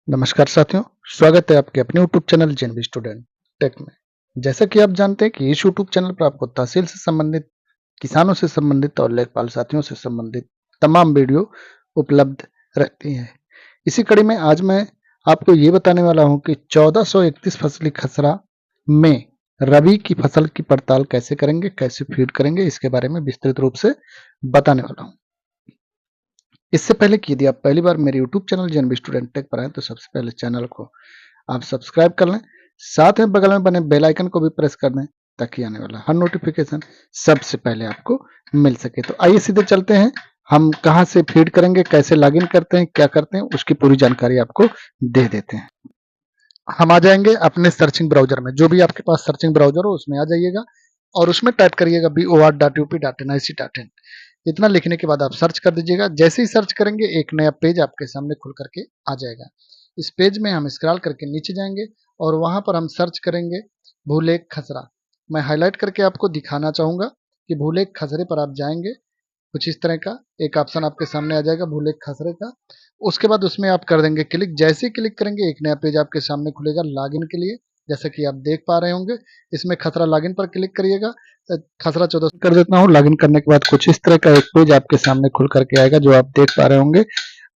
नमस्कार साथियों, स्वागत है आपके अपने YouTube channel JNV student tech में। जैसा कि आप जानते हैं कि इस यूट्यूब चैनल पर आपको तहसील से संबंधित, किसानों से संबंधित और लेखपाल साथियों से संबंधित तमाम वीडियो उपलब्ध रहती हैं। इसी कड़ी में आज मैं आपको ये बताने वाला हूं कि 1431 फसली खसरा में रबी की फसल की पड़ताल कैसे करेंगे, कैसे फीड करेंगे, इसके बारे में विस्तृत रूप से बताने वाला हूं। इससे पहले कि यदि आप पहली बार मेरे YouTube channel JNV student tech पर आए तो सबसे पहले चैनल को आप सब्सक्राइब कर लें, साथ में बगल में बने बेल आइकन को भी प्रेस कर दें ताकि आने वाला हर नोटिफिकेशन सबसे पहले आपको मिल सके। तो आइए सीधे चलते हैं, हम कहां से फीड करेंगे, कैसे लॉगिन करते हैं, क्या करते हैं, उसकी पूरी जानकारी आपको दे देते हैं। हम आ जाएंगे अपने सर्चिंग ब्राउजर में, जो भी आपके पास सर्चिंग ब्राउजर हो उसमें आ जाइएगा और उसमें टाइप करिएगा bor.up.nic.in। इतना लिखने के बाद आप सर्च कर दीजिएगा। जैसे ही सर्च करेंगे एक नया पेज आपके सामने खुल करके आ जाएगा। इस पेज में हम स्क्रॉल करके नीचे जाएंगे और वहां पर हम सर्च करेंगे भूलेख खसरा। मैं हाईलाइट करके आपको दिखाना चाहूंगा कि भूलेख खसरे पर आप जाएंगे, कुछ इस तरह का एक ऑप्शन आपके सामने आ जाएगा भूलेख खसरे का। उसके बाद उसमें आप कर देंगे क्लिक। जैसे ही क्लिक करेंगे एक नया पेज आपके सामने खुलेगा लॉगिन के लिए, जैसा कि आप देख पा रहे होंगे। इसमें खसरा लॉगिन पर क्लिक करिएगा। खसरा 14 कर देता हूँ। लॉगिन करने के बाद कुछ इस तरह का एक पेज आपके सामने खुल करके आएगा, जो आप देख पा रहे होंगे।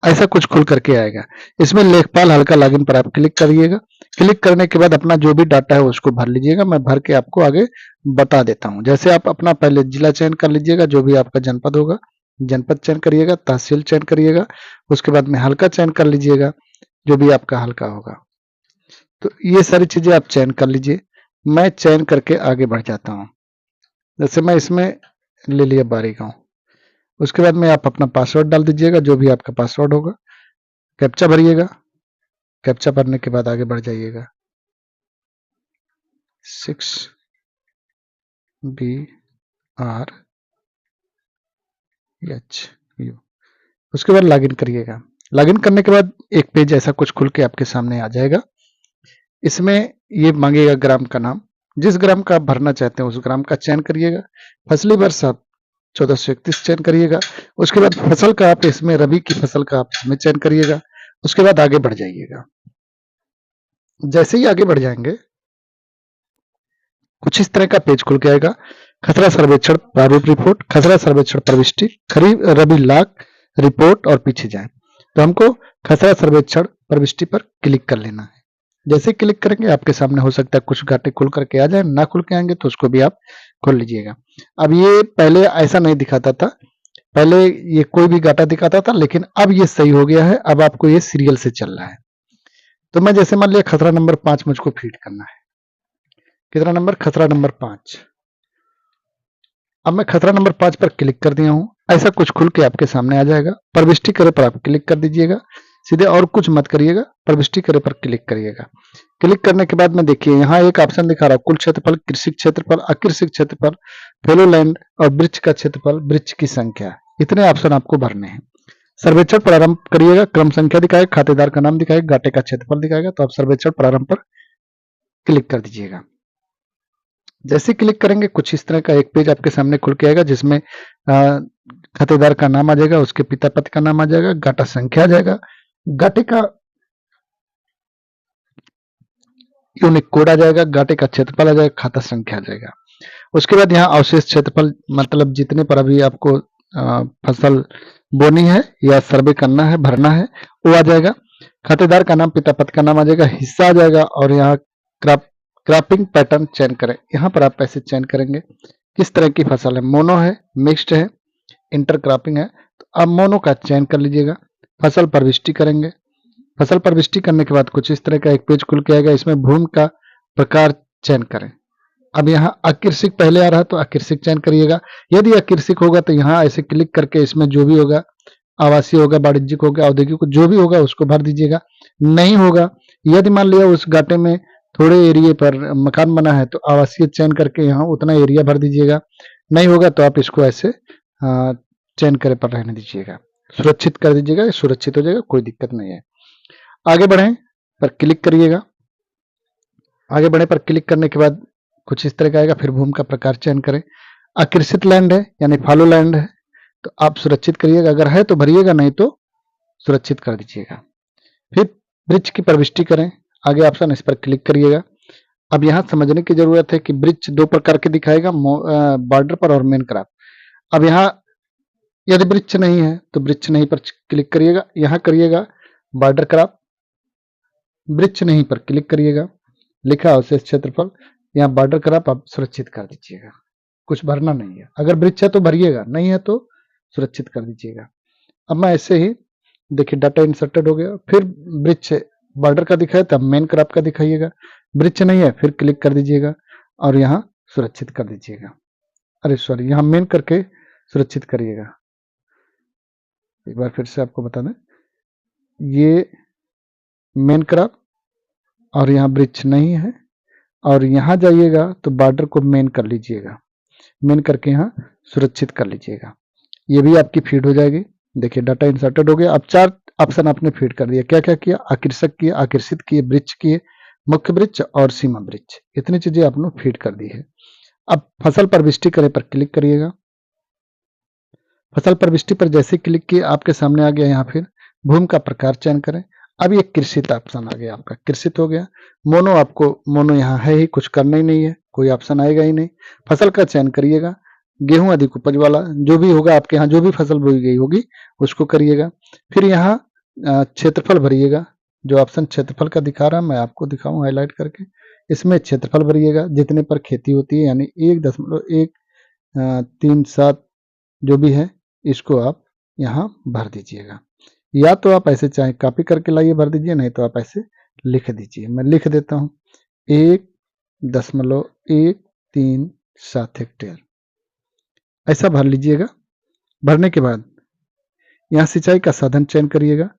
ऐसा कुछ खुल करके आएगा। इसमें लेखपाल हल्का लॉगिन पर आप क्लिक करिएगा। क्लिक करने के बाद अपना जो भी डाटा है उसको भर लीजिएगा। मैं भर के आपको आगे बता देता हूँ। जैसे आप अपना पहले जिला चयन कर लीजिएगा, जो भी आपका जनपद होगा जनपद चयन करिएगा, तहसील चयन करिएगा, उसके बाद में हल्का चयन कर लीजिएगा, जो भी आपका हल्का होगा। तो ये सारी चीजें आप चयन कर लीजिए। मैं चयन करके आगे बढ़ जाता हूँ। जैसे मैं इसमें ले लिया 12 गांव। उसके बाद में आप अपना पासवर्ड डाल दीजिएगा, जो भी आपका पासवर्ड होगा। कैप्चा भरिएगा। कैप्चा भरने के बाद आगे बढ़ जाइएगा। 6BRU। उसके बाद लॉगिन करिएगा। लॉगिन करने के बाद एक पेज ऐसा कुछ खुल के आपके सामने आ जाएगा। इसमें ये मांगेगा ग्राम का नाम। जिस ग्राम का आप भरना चाहते हैं उस ग्राम का चयन करिएगा। फसली वर्ष आप 1431 चयन करिएगा। उसके बाद फसल का आप इसमें रबी की फसल का आप इसमें चयन करिएगा। उसके बाद आगे बढ़ जाइएगा। जैसे ही आगे बढ़ जाएंगे कुछ इस तरह का पेज खुल के आएगा। खसरा सर्वेक्षण प्रारूप रिपोर्ट, खसरा सर्वेक्षण प्रविष्टि, खरीफ रबी लाख रिपोर्ट और पीछे जाए। तो हमको खसरा सर्वेक्षण प्रविष्टि पर क्लिक कर लेना है। जैसे क्लिक करेंगे आपके सामने हो सकता है कुछ घाटे खुल करके आ जाए, ना खुल के आएंगे तो उसको भी आप खोल लीजिएगा। अब ये पहले ऐसा नहीं दिखाता था, पहले ये कोई भी घाटा दिखाता था, लेकिन अब ये सही हो गया है। अब आपको ये सीरियल से चल रहा है। तो मैं जैसे मान लिया खसरा नंबर 5 मुझको फीड करना है। कितना नंबर? खसरा नंबर 5। अब मैं खसरा नंबर 5 पर क्लिक कर दिया हूं। ऐसा कुछ खुल के आपके सामने आ जाएगा। प्रविष्टि करे पर आप क्लिक कर दीजिएगा सीधे, और कुछ मत करिएगा। प्रविष्टि करे पर क्लिक करिएगा। क्लिक करने के बाद में देखिए यहाँ एक ऑप्शन दिखा रहा है, कुल क्षेत्रफल, कृषि क्षेत्रफल, अकृषि क्षेत्रफल, फेलो लैंड और वृक्ष का क्षेत्रफल, वृक्ष की संख्या। इतने ऑप्शन आपको भरने हैं। सर्वेक्षण प्रारंभ करिएगा। क्रम संख्या दिखाएगा, खातेदार का नाम दिखाएगा, घाटे का क्षेत्रफल दिखाएगा। तो आप सर्वेक्षण प्रारंभ पर क्लिक कर दीजिएगा। जैसे क्लिक करेंगे कुछ इस तरह का एक पेज आपके सामने खुल के आएगा, जिसमें खातेदार का नाम आ जाएगा, उसके पिता पति का नाम आ जाएगा, घाटा संख्या आ जाएगा, घाटे का यूनिक कोड आ जाएगा, घाटे का क्षेत्रफल आ जाएगा, खाता संख्या आ जाएगा। उसके बाद यहाँ अवशेष क्षेत्रफल, मतलब जितने पर अभी आपको फसल बोनी है या सर्वे करना है, भरना है, वो आ जाएगा। खातेदार का नाम, पिता पति का नाम आ जाएगा, हिस्सा आ जाएगा। और यहाँ क्रॉपिंग पैटर्न चयन करें। यहाँ पर आप पैसे चयन करेंगे किस तरह की फसल है, मोनो है, मिक्स्ड है, इंटर क्रॉपिंग है। तो आप मोनो का चयन कर लीजिएगा। फसल प्रविष्टि करेंगे। फसल प्रविष्टि करने के बाद कुछ इस तरह का एक पेज खुल के आएगा। इसमें भूमि का प्रकार चयन करें। अब यहाँ अकृषिक पहले आ रहा है तो अकृषिक चयन करिएगा। यदि अकृषिक होगा तो यहाँ ऐसे क्लिक करके इसमें जो भी होगा, आवासीय होगा, वाणिज्यिक होगा, औद्योगिक, जो भी होगा उसको भर दीजिएगा। नहीं होगा, यदि मान लिया उस घाटे में थोड़े एरिया पर मकान बना है तो आवासीय चयन करके यहाँ उतना एरिया भर दीजिएगा। नहीं होगा तो आप इसको ऐसे चयन करे पर रहने दीजिएगा, सुरक्षित कर दीजिएगा। सुरक्षित हो जाएगा, कोई दिक्कत नहीं है। आगे बढ़ें पर क्लिक करिएगा। आगे बढ़े पर क्लिक करने के बाद कुछ इस तरह का आएगा। फिर भूमि का प्रकार चयन करें। अकृषित लैंड है यानी फॉलो लैंड है तो आप सुरक्षित करिएगा, अगर है तो भरिएगा, नहीं तो सुरक्षित कर दीजिएगा। फिर ब्रिज की प्रविष्टि करें, आगे ऑप्शन इस पर क्लिक करिएगा। अब यहाँ समझने की जरूरत है कि ब्रिज दो प्रकार के दिखाएगा, बॉर्डर पर और मेन क्रॉप। अब यहाँ यदि ब्रिज नहीं है तो ब्रिज नहीं पर क्लिक करिएगा, यहाँ करिएगा बॉर्डर क्रॉप, ब्रिज नहीं पर क्लिक करिएगा, लिखा अवशेष क्षेत्रफल, यहाँ बॉर्डर क्रॉप आप सुरक्षित कर दीजिएगा, कुछ भरना नहीं है। अगर ब्रिज है तो भरिएगा, नहीं है तो सुरक्षित कर दीजिएगा। अब मैं ऐसे ही देखिए डाटा इंसर्टेड हो गया, फिर ब्रिज बॉर्डर का दिखाए तो अब मेन क्रॉप का दिखाइएगा, ब्रिज नहीं है फिर क्लिक कर दीजिएगा और यहाँ सुरक्षित कर दीजिएगा। अरे सॉरी, यहाँ मेन करके सुरक्षित करिएगा। एक बार फिर से आपको बता दें, ये मेन क्रॉप और यहाँ ब्रिज नहीं है, और यहाँ जाइएगा तो बॉर्डर को मेन कर लीजिएगा, मेन करके यहाँ सुरक्षित कर लीजिएगा। ये भी आपकी फीड हो जाएगी। देखिए डाटा इंसर्टेड हो गया। अब 4 ऑप्शन आपने फीड कर दिया। क्या क्या किया? आकर्षक किए, आकर्षित किए, ब्रिज किए, मुख्य ब्रिज और सीमा ब्रिज, इतनी चीजें आपने फीड कर दी है। अब फसल प्रविष्टि करें पर क्लिक करिएगा। फसल प्रविष्टि पर जैसे क्लिक किए आपके सामने आ गया, यहाँ फिर भूमि का प्रकार चयन करें। अब ये कृषित ऑप्शन आ गया, आपका कृषित हो गया। मोनो, आपको मोनो यहाँ है ही, कुछ करना ही नहीं है, कोई ऑप्शन आएगा ही नहीं। फसल का चयन करिएगा, गेहूं अधिक उपज वाला जो भी होगा आपके यहाँ, जो भी फसल बोई गई होगी उसको करिएगा। फिर यहाँ क्षेत्रफल भरिएगा, जो ऑप्शन क्षेत्रफल का दिखा रहा है मैं आपको दिखाऊं हाईलाइट करके, इसमें क्षेत्रफल भरिएगा जितने पर खेती होती है, यानी 1.137 जो भी है इसको आप यहाँ भर दीजिएगा। या तो आप ऐसे चाहे कॉपी करके लाइए भर दीजिए, नहीं तो आप ऐसे लिख दीजिए। मैं लिख देता हूँ 1.137 हेक्टेयर, ऐसा भर लीजिएगा। भरने के बाद यहाँ सिंचाई का साधन चयन करिएगा।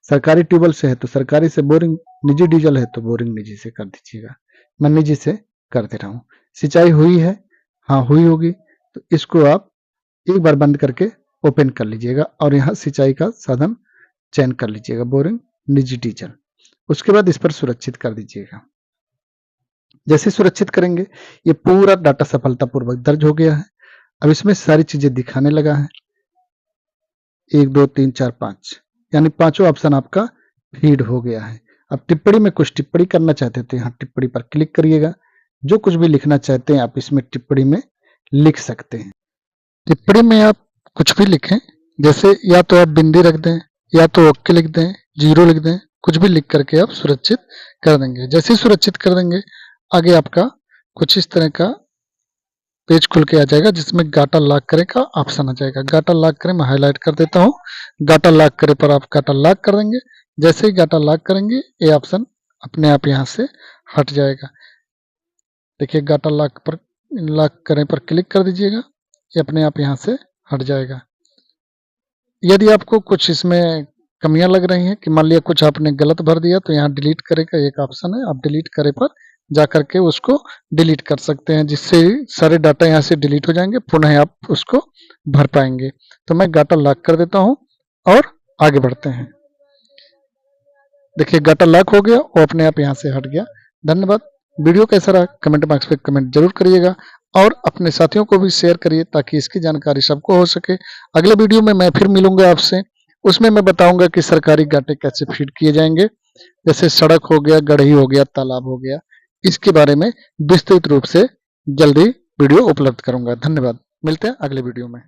सरकारी ट्यूबवेल से है तो सरकारी से, बोरिंग निजी डीजल है तो बोरिंग निजी से कर दीजिएगा। मैं निजी से कर दे रहा हूँ। सिंचाई हुई है, हाँ हुई होगी, तो इसको आप एक बार बंद करके ओपन कर लीजिएगा और यहाँ सिंचाई का साधन चयन कर लीजिएगा, बोरिंग निजी डीजल। उसके बाद इस पर सुरक्षित कर दीजिएगा। जैसे सुरक्षित करेंगे ये पूरा डाटा सफलतापूर्वक दर्ज हो गया है। अब इसमें सारी चीजें दिखाने लगा है, 1 2 3 4 5, यानी पांचों ऑप्शन आपका फीड हो गया है। अब टिप्पणी में कुछ टिप्पणी करना चाहते हैं तो यहाँ टिप्पणी पर क्लिक करिएगा। जो कुछ भी लिखना चाहते हैं आप इसमें टिप्पणी में लिख सकते हैं। टिप्पणी में आप कुछ भी लिखें, जैसे या तो आप बिंदी रख दें, या तो ओके लिख दें, जीरो लिख दें, कुछ भी लिख करके आप सुरक्षित कर देंगे। जैसे ही सुरक्षित कर देंगे आगे आपका कुछ इस तरह का पेज खुल के आ जाएगा, जिसमें गाटा लॉक करे का ऑप्शन आ जाएगा। गाटा लॉक करे मैं हाईलाइट कर देता हूँ। गाटा लॉक करे पर आप गाटा लॉक कर देंगे। जैसे ही गाटा लॉक करेंगे ये ऑप्शन अपने आप यहाँ से हट जाएगा। देखिए गाटा लॉक करें पर क्लिक कर दीजिएगा, ये अपने आप यहाँ से हट जाएगा। यदि आपको कुछ इसमें कमियां लग रही हैं कि मान लिया कुछ आपने गलत भर दिया, तो यहाँ डिलीट करे का एक ऑप्शन है, आप डिलीट करे पर जा करके उसको डिलीट कर सकते हैं, जिससे सारे डाटा यहाँ से डिलीट हो जाएंगे, पुनः आप उसको भर पाएंगे। तो मैं गाटा लॉक कर देता हूँ और आगे बढ़ते हैं। देखिए गाटा लॉक हो गया, वो अपने आप यहाँ से हट गया। धन्यवाद। वीडियो कैसा रहा कमेंट बॉक्स में कमेंट जरूर करिएगा और अपने साथियों को भी शेयर करिए ताकि इसकी जानकारी सबको हो सके। अगले वीडियो में मैं फिर मिलूंगा आपसे, उसमें मैं बताऊंगा कि सरकारी गाटे कैसे फीड किए जाएंगे, जैसे सड़क हो गया, गढ़ी हो गया, तालाब हो गया, इसके बारे में विस्तृत रूप से जल्दी वीडियो उपलब्ध करूंगा। धन्यवाद। मिलते हैं अगले वीडियो में।